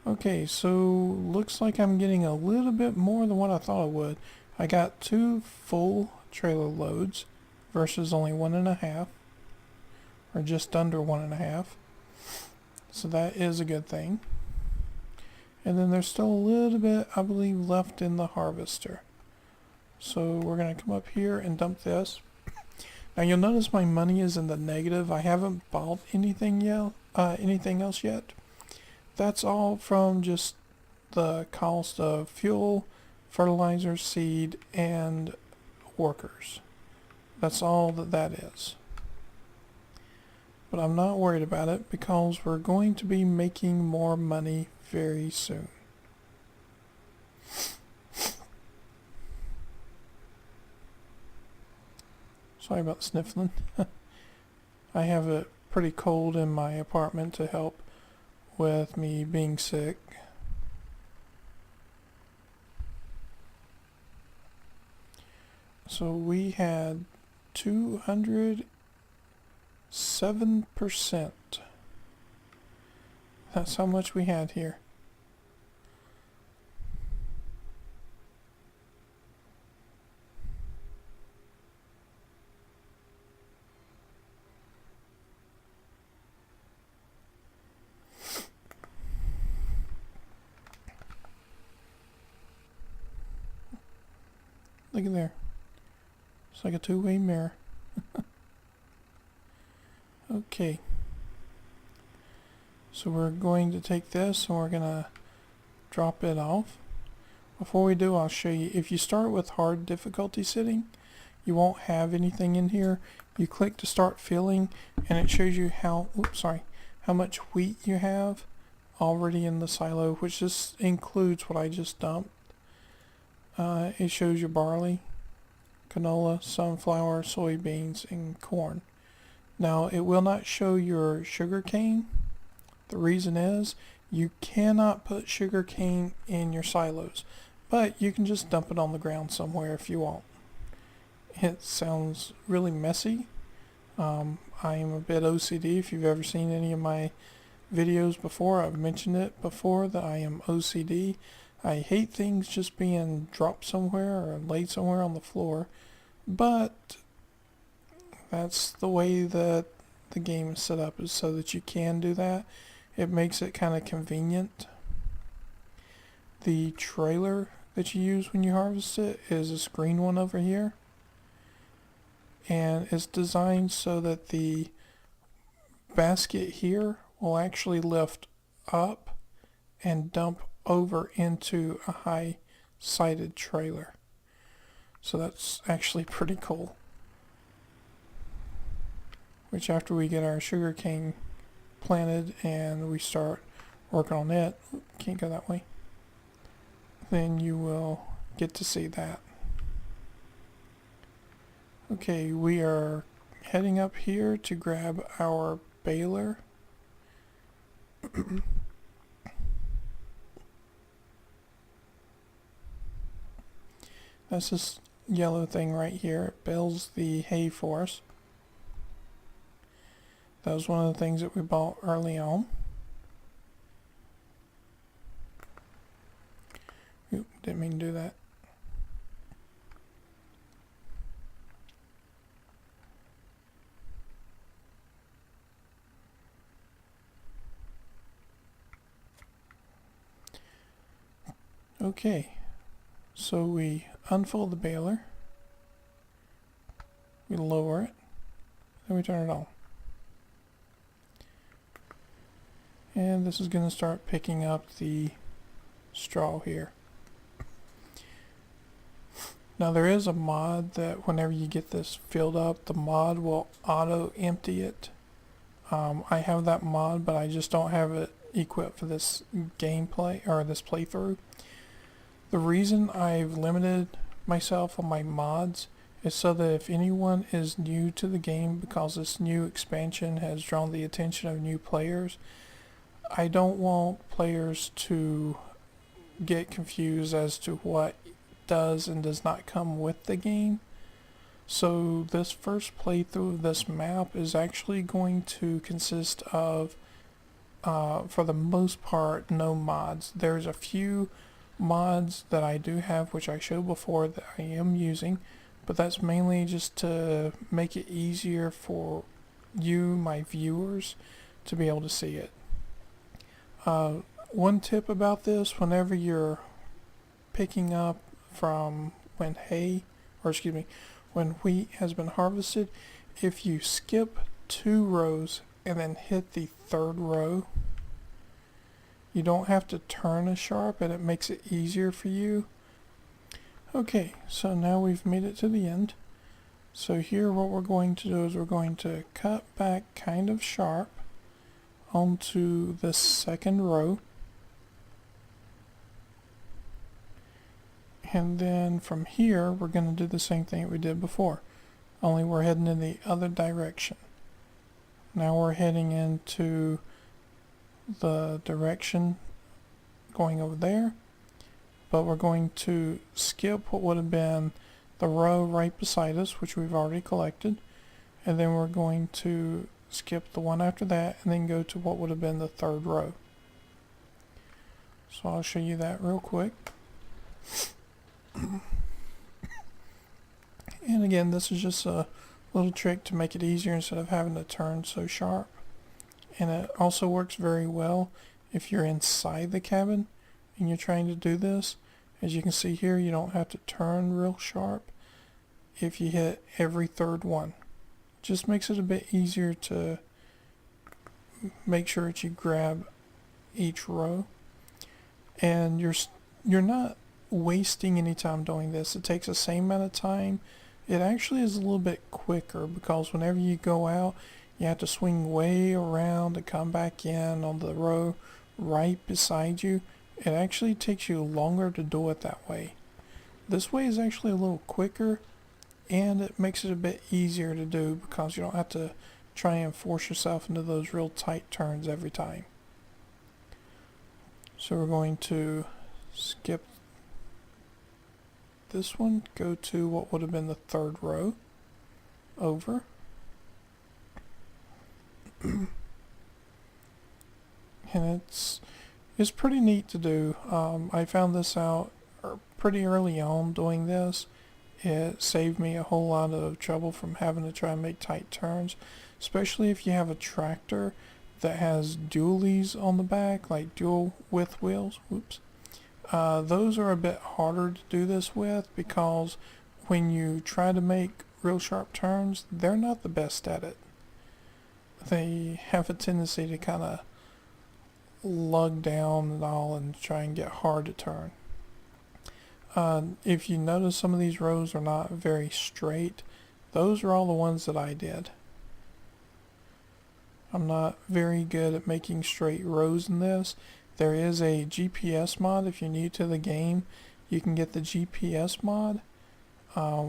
Okay, so looks like I'm getting a little bit more than what I thought I would. I got 2 full trailer loads versus only 1.5, or just under 1.5. So that is a good thing. And then there's still a little bit, I believe, left in the harvester. So we're going to come up here and dump this. Now you'll notice my money is in the negative. I haven't bought anything else yet. That's all from just the cost of fuel, fertilizer, seed, and workers. That's all that is. But I'm not worried about it because we're going to be making more money very soon. Sorry about sniffling. I have it pretty cold in my apartment to help with me being sick. So we had 207%. That's how much we had here. Look at there. It's like a two-way mirror. Okay. So we're going to take this and we're going to drop it off. Before we do, I'll show you. If you start with hard difficulty setting, you won't have anything in here. You click to start filling and it shows you how much wheat you have already in the silo, which just includes what I just dumped. It shows you barley, canola, sunflower, soybeans, and corn. Now it will not show your sugar cane. The reason is you cannot put sugar cane in your silos, but you can just dump it on the ground somewhere if you want. It sounds really messy. I am a bit OCD. If you've ever seen any of my videos before, I've mentioned it before that I am OCD. I hate things just being dropped somewhere or laid somewhere on the floor, but that's the way that the game is set up, is so that you can do that. It makes it kind of convenient. The trailer that you use when you harvest it is this green one over here, and it's designed so that the basket here will actually lift up and dump over into a high-sided trailer. So that's actually pretty cool. Which after we get our sugar cane planted and we start working on it, can't go that way, then you will get to see that. Okay, we are heading up here to grab our baler. That's this yellow thing right here. It bales the hay for us. That was one of the things that we bought early on. Oop, didn't mean to do that. Okay, so we unfold the baler, we lower it, then we turn it on. And this is going to start picking up the straw here. Now there is a mod that whenever you get this filled up, the mod will auto empty it. I have that mod, but I just don't have it equipped for this gameplay or this playthrough. The reason I've limited myself on my mods is so that if anyone is new to the game, because this new expansion has drawn the attention of new players, I don't want players to get confused as to what does and does not come with the game. So this first playthrough of this map is actually going to consist of for the most part, no mods. There's a few mods that I do have, which I showed before, that I am using, but that's mainly just to make it easier for you, my viewers, to be able to see it. One tip about this, whenever you're picking up from when when wheat has been harvested, if you skip 2 rows and then hit the 3rd row, you don't have to turn as sharp, and it makes it easier for you. Okay, so now we've made it to the end. So here what we're going to do is we're going to cut back kind of sharp onto the 2nd row. And then from here, we're going to do the same thing that we did before, only we're heading in the other direction. Now we're heading into the direction going over there, but we're going to skip what would have been the row right beside us, which we've already collected, and then we're going to skip the one after that and then go to what would have been the 3rd row. So I'll show you that real quick. And again, this is just a little trick to make it easier instead of having to turn so sharp. And it also works very well if you're inside the cabin and you're trying to do this. As you can see here, you don't have to turn real sharp if you hit every 3rd one. Just makes it a bit easier to make sure that you grab each row. And you're not wasting any time doing this. It takes the same amount of time. It actually is a little bit quicker because whenever you go out, you have to swing way around to come back in on the row right beside you. It actually takes you longer to do it that way. This way is actually a little quicker, and it makes it a bit easier to do because you don't have to try and force yourself into those real tight turns every time. So we're going to skip this one, go to what would have been the 3rd row over. And it's pretty neat to do. I found this out pretty early on doing this. It saved me a whole lot of trouble from having to try and make tight turns, especially if you have a tractor that has dualies on the back, like dual width wheels. Whoops. Those are a bit harder to do this with because when you try to make real sharp turns, they're not the best at it. They have a tendency to kind of lug down and all and try and get hard to turn. If you notice, some of these rows are not very straight. Those are all the ones that I did. I'm not very good at making straight rows in this. There is a GPS mod. If you're new to the game, you can get the GPS mod,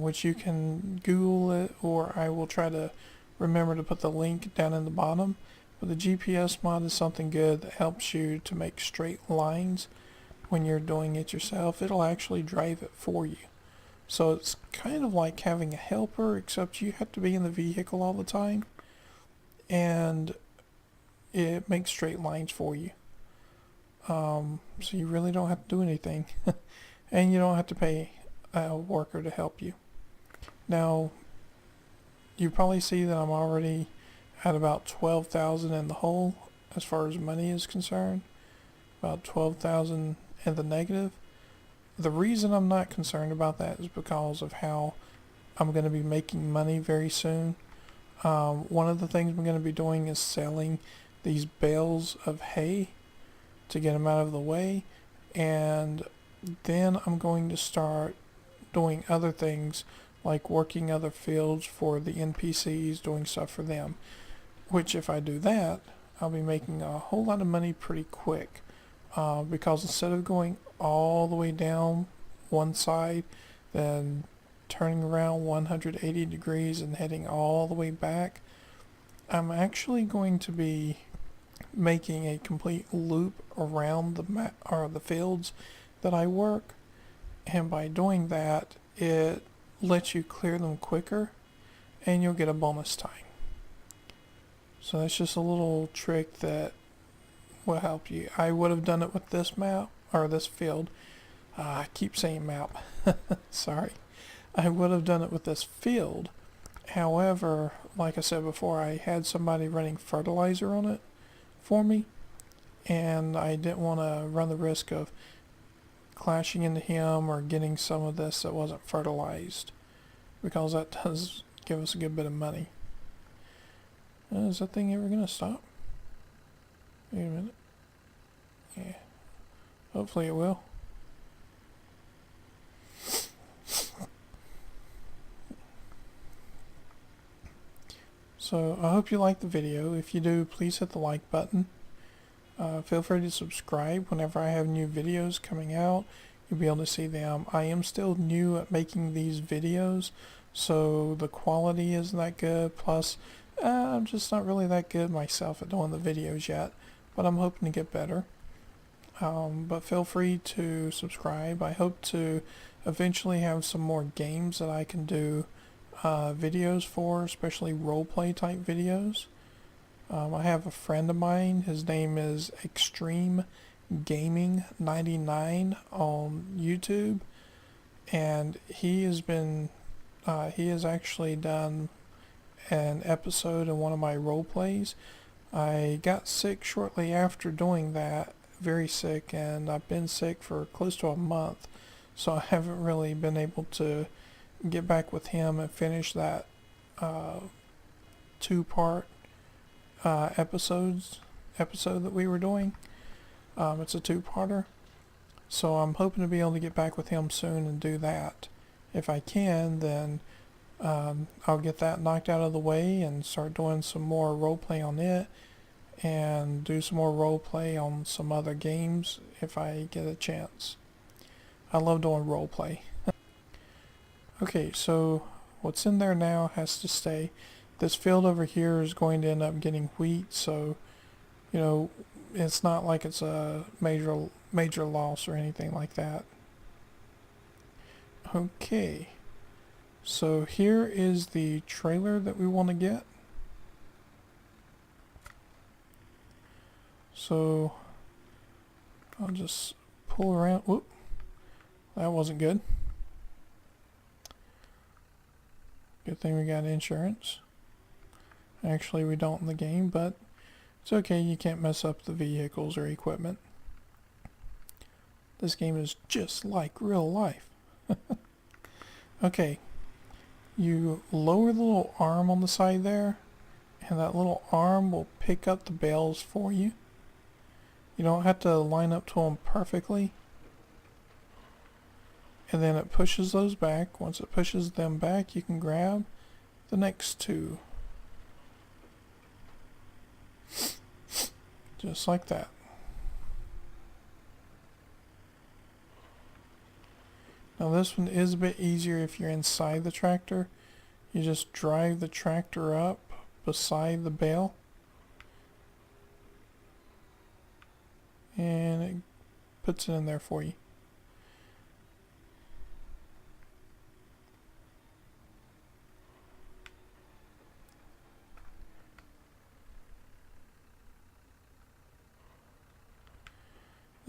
which you can Google it, or I will try to remember to put the link down in the bottom. But the GPS mod is something good that helps you to make straight lines when you're doing it yourself. It'll actually drive it for you. So it's kind of like having a helper, except you have to be in the vehicle all the time, and it makes straight lines for you. So you really don't have to do anything. And you don't have to pay a worker to help you. Now, you probably see that I'm already at about 12,000 in the hole as far as money is concerned. About 12,000 in the negative. The reason I'm not concerned about that is because of how I'm going to be making money very soon. One of the things I'm going to be doing is selling these bales of hay to get them out of the way, and then I'm going to start doing other things like working other fields for the NPCs, doing stuff for them, which if I do that, I'll be making a whole lot of money pretty quick, because instead of going all the way down one side, then turning around 180 degrees and heading all the way back, I'm actually going to be making a complete loop around the fields that I work, and by doing that, it lets you clear them quicker, and you'll get a bonus time. So that's just a little trick that will help you. I would have done it with this map, or this field. I keep saying map. Sorry. I would have done it with this field. However, like I said before, I had somebody running fertilizer on it for me, and I didn't want to run the risk of clashing into him or getting some of this that wasn't fertilized, because that does give us a good bit of money. Is that thing ever gonna stop? Wait a minute. Yeah. Hopefully it will. So I hope you liked the video. If you do, please hit the like button. Feel free to subscribe whenever I have new videos coming out. You'll be able to see them. I am still new at making these videos, so the quality isn't that good. Plus, I'm just not really that good myself at doing the videos yet, but I'm hoping to get better. But feel free to subscribe. I hope to eventually have some more games that I can do videos for, especially roleplay type videos. I have a friend of mine, his name is Extreme Gaming 99 on YouTube, and he has actually done an episode in one of my role plays. I got sick shortly after doing that, very sick, and I've been sick for close to a month, so I haven't really been able to get back with him and finish that two-part episode that we were doing. It's a two-parter, so I'm hoping to be able to get back with him soon and do that. If I can, then I'll get that knocked out of the way and start doing some more roleplay on it, and do some more roleplay on some other games if I get a chance. I love doing roleplay. Okay, so what's in there now has to stay. This field over here is going to end up getting wheat, so you know, it's not like it's a major loss or anything like that. Okay, so here is the trailer that we want to get. So I'll just pull around. Whoop, that wasn't good. Good thing we got insurance. Actually, we don't in the game, but it's okay. You can't mess up the vehicles or equipment. This game is just like real life. Okay, you lower the little arm on the side there, and that little arm will pick up the bales for you. You don't have to line up to them perfectly. And then it pushes those back. Once it pushes them back, you can grab the next two. Just like that. Now this one is a bit easier if you're inside the tractor. You just drive the tractor up beside the bale, and it puts it in there for you.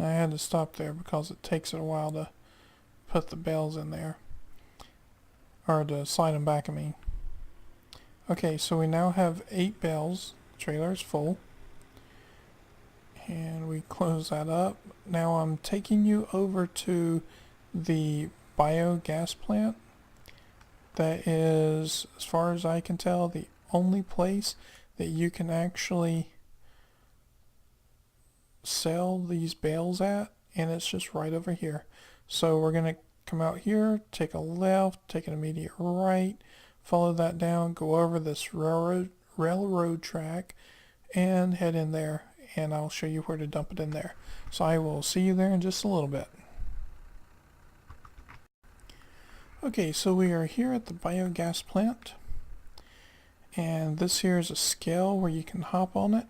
I had to stop there because it takes it a while to put the bales in there, or to slide them back, I mean. Okay, so we now have 8 bales. The trailer is full, and we close that up. Now I'm taking you over to the biogas plant. That is, as far as I can tell, the only place that you can actually sell these bales at, and it's just right over here. So we're gonna come out here, take a left, take an immediate right, follow that down, go over this railroad track, and head in there, and I'll show you where to dump it in there. So I will see you there in just a little bit. Okay, so we are here at the biogas plant, and this here is a scale where you can hop on it.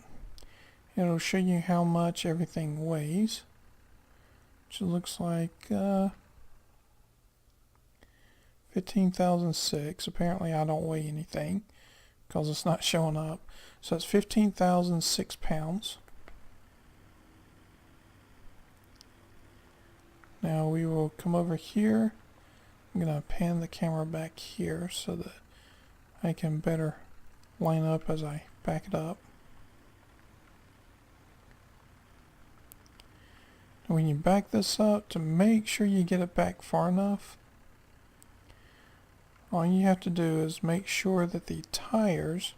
It'll show you how much everything weighs, which looks like 15,006. Apparently I don't weigh anything because it's not showing up. So it's 15,006 pounds. Now we will come over here. I'm going to pan the camera back here so that I can better line up as I back it up. When you back this up, to make sure you get it back far enough, all you have to do is make sure that the tires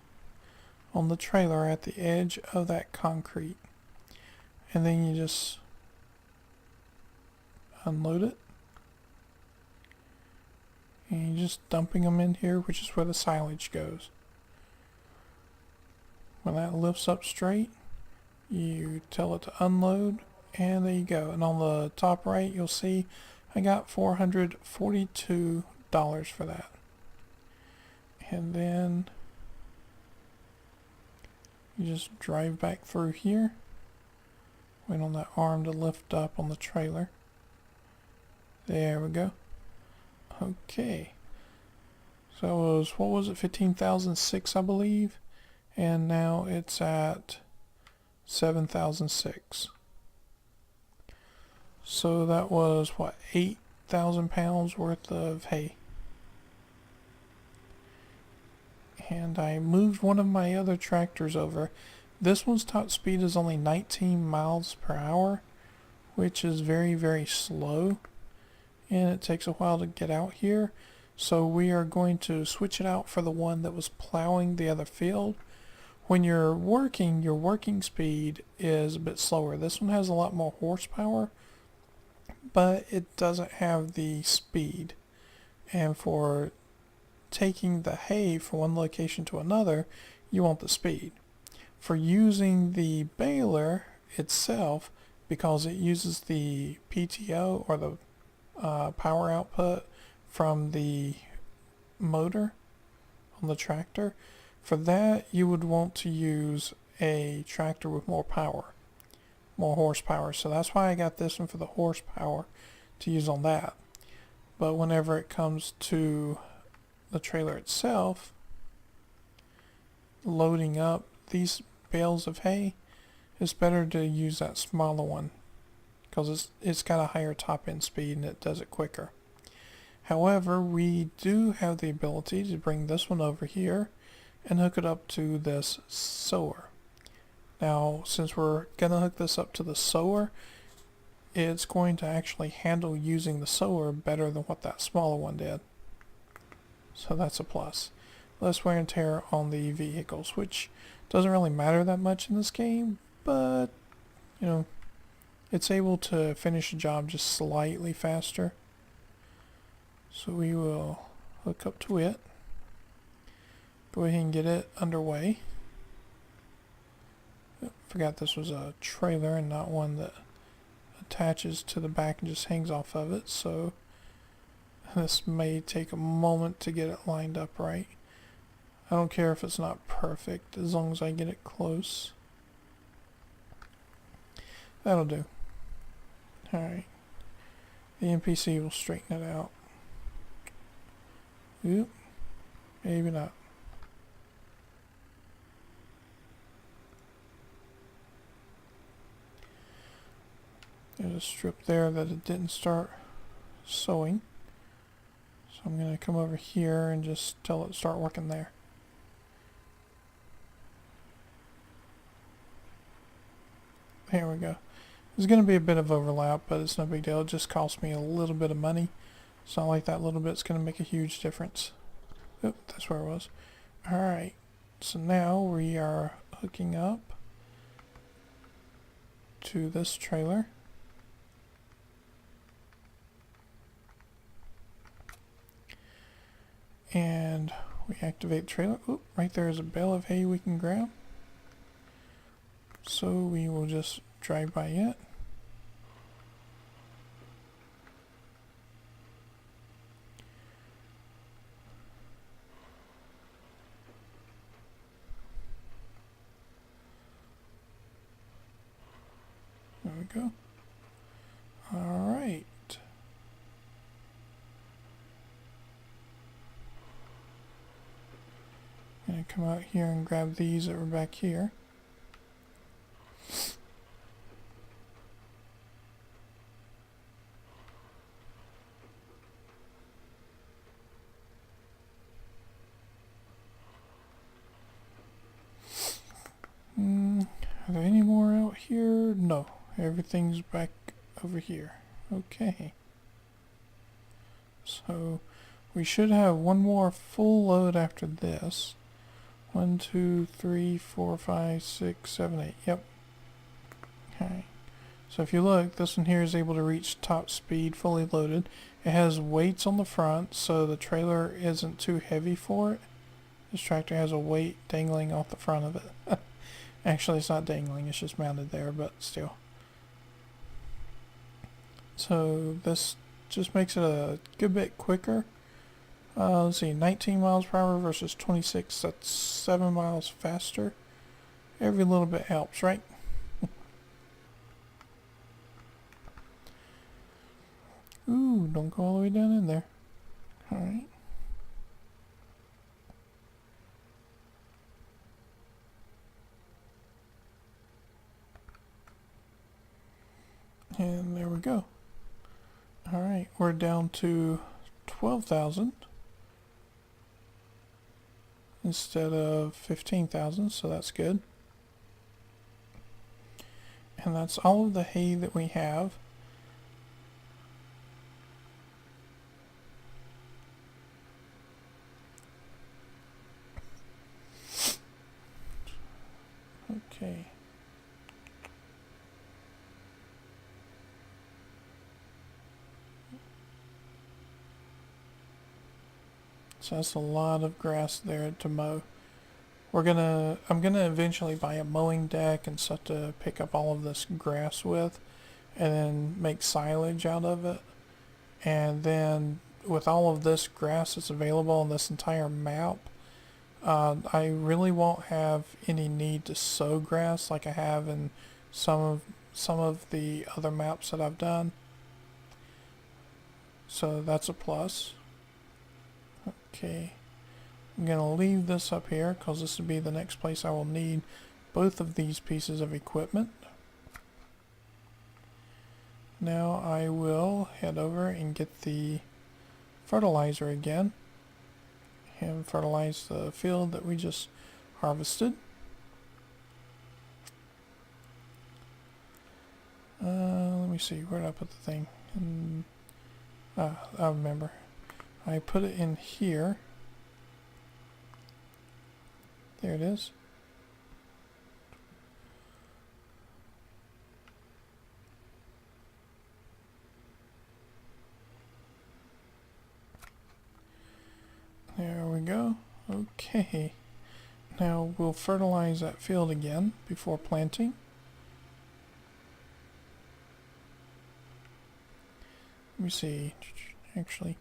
on the trailer are at the edge of that concrete. And then you just unload it. And you're just dumping them in here, which is where the silage goes. When that lifts up straight, you tell it to unload. And there you go. And on the top right, you'll see I got $442 for that. And then you just drive back through here. Wait on that arm to lift up on the trailer. There we go. Okay. So it was, what was it, 15,006 I believe. And now it's at 7,006. So that was, what, 8,000 pounds worth of hay. And I moved one of my other tractors over. This one's top speed is only 19 miles per hour, which is very, very slow. And it takes a while to get out here. So we are going to switch it out for the one that was plowing the other field. When you're working, your working speed is a bit slower. This one has a lot more horsepower, but it doesn't have the speed. And for taking the hay from one location to another, you want the speed. For using the baler itself, because it uses the PTO or the power output from the motor on the tractor, for that you would want to use a tractor with more power, more horsepower. So that's why I got this one for the horsepower to use on that. But whenever it comes to the trailer itself, loading up these bales of hay, it's better to use that smaller one because it's got a higher top end speed and it does it quicker. However, we do have the ability to bring this one over here and hook it up to this sower. Now, since we're going to hook this up to the sower, it's going to actually handle using the sower better than what that smaller one did. So that's a plus. Less wear and tear on the vehicles, which doesn't really matter that much in this game, but, you know, it's able to finish the job just slightly faster. So we will hook up to it. Go ahead and get it underway. Forgot this was a trailer and not one that attaches to the back and just hangs off of it, so this may take a moment to get it lined up right. I don't care if it's not perfect as long as I get it close. That'll do. Alright. The NPC will straighten it out. Oop. Maybe not. There's a strip there that it didn't start sewing. So I'm going to come over here and just tell it to start working there. There we go. There's going to be a bit of overlap, but it's no big deal. It just cost me a little bit of money. It's not like that little bit's going to make a huge difference. Oop, that's where it was. Alright, so now we are hooking up to this trailer. And we activate the trailer. Oop, right there is a bale of hay we can grab. So we will just drive by it. There we go. Alright. I'm going to come out here and grab these that were back here. Are there any more out here? No. Everything's back over here. Okay. So we should have one more full load after this. 1, 2, 3, 4, 5, 6, 7, 8. Yep. Okay. So if you look, this one here is able to reach top speed fully loaded. It has weights on the front, so the trailer isn't too heavy for it. This tractor has a weight dangling off the front of it. Actually, it's not dangling, it's just mounted there, but still. So this just makes it a good bit quicker. Let's see, 19 miles per hour versus 26, that's 7 miles faster. Every little bit helps, right? Ooh, don't go all the way down in there. Alright. And there we go. Alright, we're down to 12,000 instead of 15,000, so that's good. And that's all of the hay that we have. Okay. So that's a lot of grass there to mow. I'm gonna eventually buy a mowing deck and stuff to pick up all of this grass with, and then make silage out of it. And then with all of this grass that's available on this entire map, I really won't have any need to sow grass like I have in some of the other maps that I've done. So that's a plus. Okay, I'm gonna leave this up here because this will be the next place I will need both of these pieces of equipment. Now I will head over and get the fertilizer again and fertilize the field that we just harvested. Let me see, where did I put the thing? I remember. I put it in here. There it is. There we go. Okay. Now we'll fertilize that field again before planting. Let me see. Actually,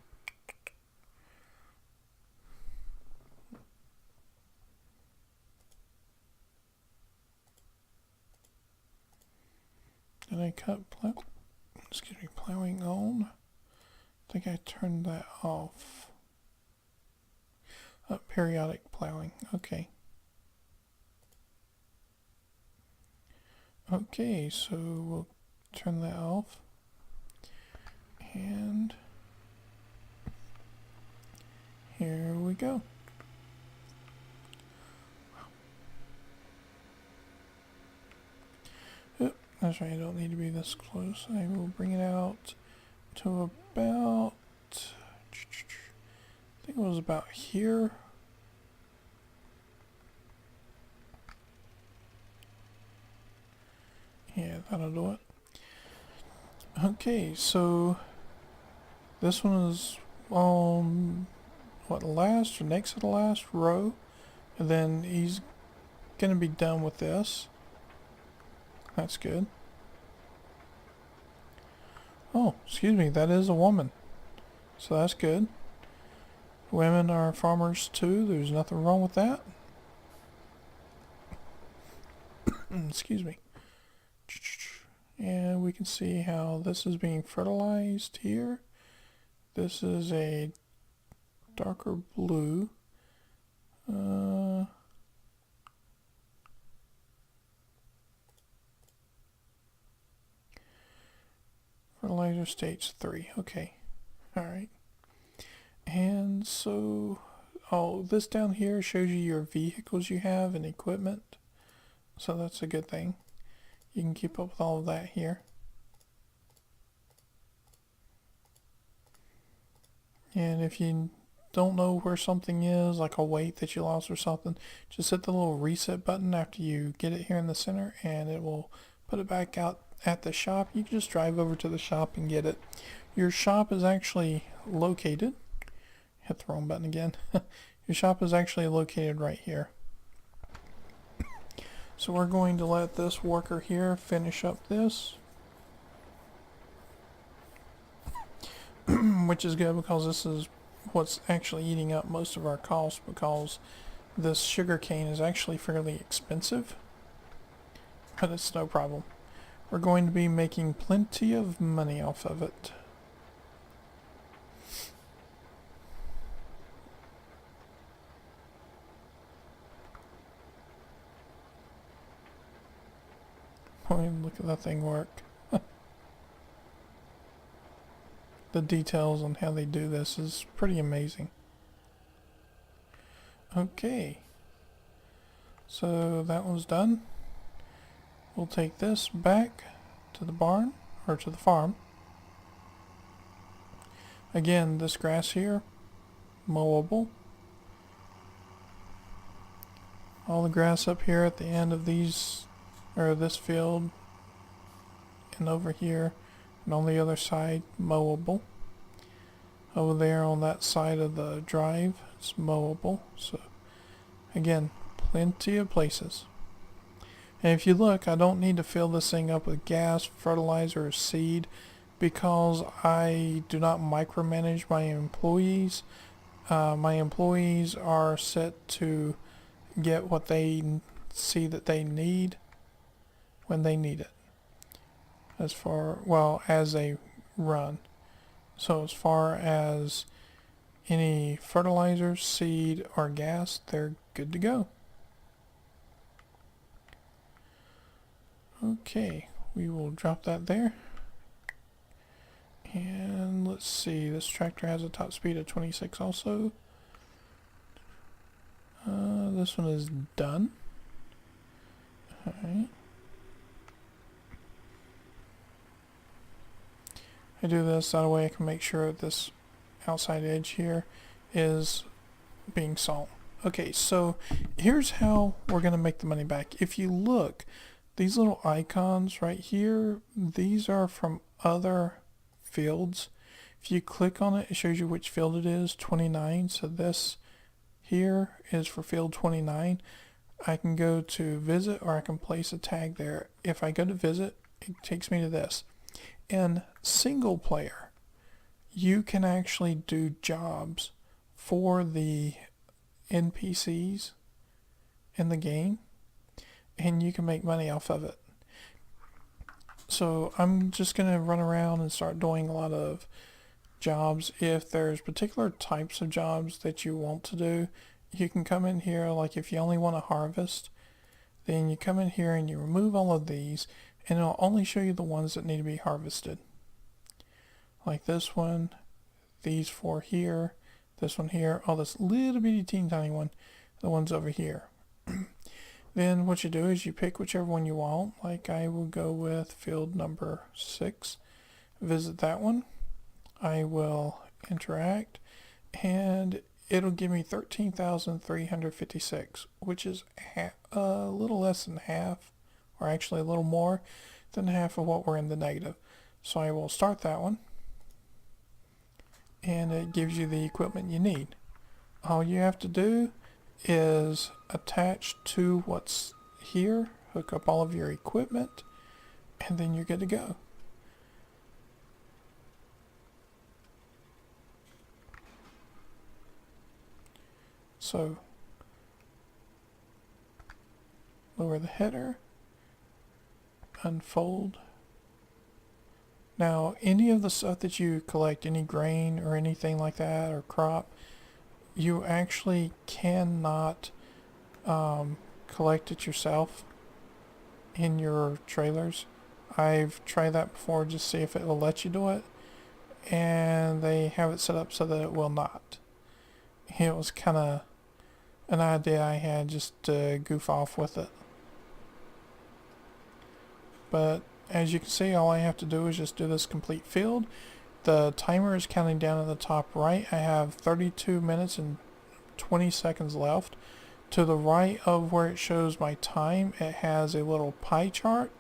did I cut plowing on? I think I turned that off. Periodic plowing. Okay. Okay, so we'll turn that off. And here we go. Oh, that's right, I don't need to be this close. I will bring it out to about, I think it was about here. Yeah, that'll do it. Okay, so this one is on what, last or next to the last row, and then he's gonna be done with this. That's good. Oh, excuse me, that is a woman, so that's good. Women are farmers too, there's nothing wrong with that. Excuse me. And we can see how this is being fertilized here. This is a darker blue. Fertilizer stage 3. Okay. Alright. And so, oh, this down here shows you your vehicles you have and equipment. So that's a good thing. You can keep up with all of that here. And if you don't know where something is, like a weight that you lost or something, just hit the little reset button after you get it here in the center and it will put it back out at the shop. You can just drive over to the shop and get it. Your shop is actually located, hit the wrong button again. Your shop is actually located right here. So we're going to let this worker here finish up this. Which is good because this is what's actually eating up most of our costs, because this sugar cane is actually fairly expensive, but it's no problem. We're going to be making plenty of money off of it. Look at that thing work. The details on how they do this is pretty amazing. Okay, so that one's done. We'll take this back to the barn, or to the farm. Again, this grass here, mowable. All the grass up here at the end of these, or this field, and over here, and on the other side, mowable. Over there on that side of the drive, it's mowable. So again, plenty of places. And if you look, I don't need to fill this thing up with gas, fertilizer, or seed, because I do not micromanage my employees. My employees are set to get what they see that they need when they need it. As they run. So as far as any fertilizer, seed, or gas, they're good to go. Okay, we will drop that there. And let's see, this tractor has a top speed of 26 also. This one is done. Alright. I do this that way I can make sure that this outside edge here is being sawn. Okay, so here's how we're going to make the money back. If you look, these little icons right here, these are from other fields. If you click on it, it shows you which field it is, 29. So this here is for field 29. I can go to visit, or I can place a tag there. If I go to visit, it takes me to this. In single player, you can actually do jobs for the NPCs in the game, and you can make money off of it. So I'm just going to run around and start doing a lot of jobs. If there's particular types of jobs that you want to do, you can come in here, like if you only want to harvest, then you come in here and you remove all of these, and it'll only show you the ones that need to be harvested. Like this one, these four here, this one here, oh, this little bitty teeny tiny one, the ones over here. Then what you do is you pick whichever one you want. Like I will go with field number 6, visit that one. I will interact, and it'll give me 13,356, which is a little less than half, or actually a little more than half of what we're in the negative. So I will start that one, and it gives you the equipment you need. All you have to do is attach to what's here, hook up all of your equipment, and then you're good to go. So lower the header, unfold. Now any of the stuff that you collect, any grain or anything like that, or crop, you actually cannot collect it yourself in your trailers. I've tried that before just to see if it will let you do it, and they have it set up so that it will not. It was kind of an idea I had just to goof off with it. but as you can see, all I have to do is just do this complete field. The timer is counting down in the top right. I have 32 minutes and 20 seconds left. To the right of where it shows my time, it has a little pie chart.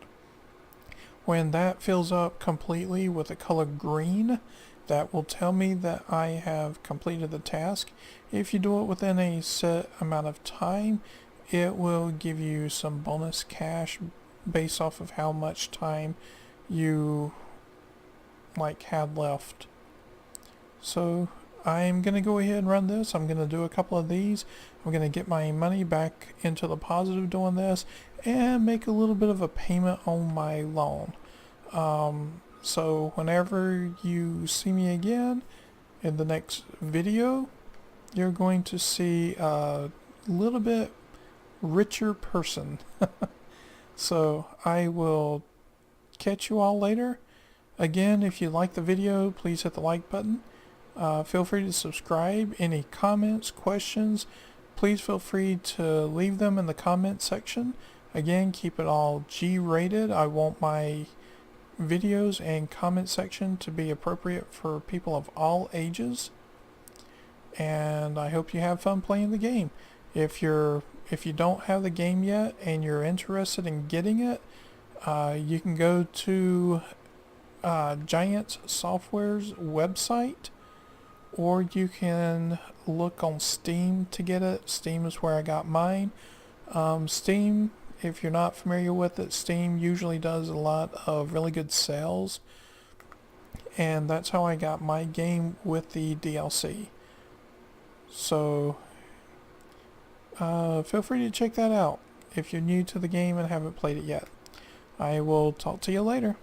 When that fills up completely with the color green, that will tell me that I have completed the task. If you do it within a set amount of time, it will give you some bonus cash based off of how much time you had left. So I'm gonna go ahead and run this. I'm gonna do a couple of these. I'm gonna get my money back into the positive doing this and make a little bit of a payment on my loan. So whenever you see me again in the next video, you're going to see a little bit richer person. So I will catch you all later. Again, if you like the video, please hit the like button. Feel free to subscribe. Any comments, questions, please feel free to leave them in the comment section. Again, keep it all G-rated. I want my videos and comment section to be appropriate for people of all ages. And I hope you have fun playing the game. If you don't have the game yet and you're interested in getting it, you can go to Giant Software's website, or you can look on Steam to get it. Steam is where I got mine. Steam, if you're not familiar with it, Steam usually does a lot of really good sales, and that's how I got my game with the DLC. So feel free to check that out if you're new to the game and haven't played it yet. I will talk to you later.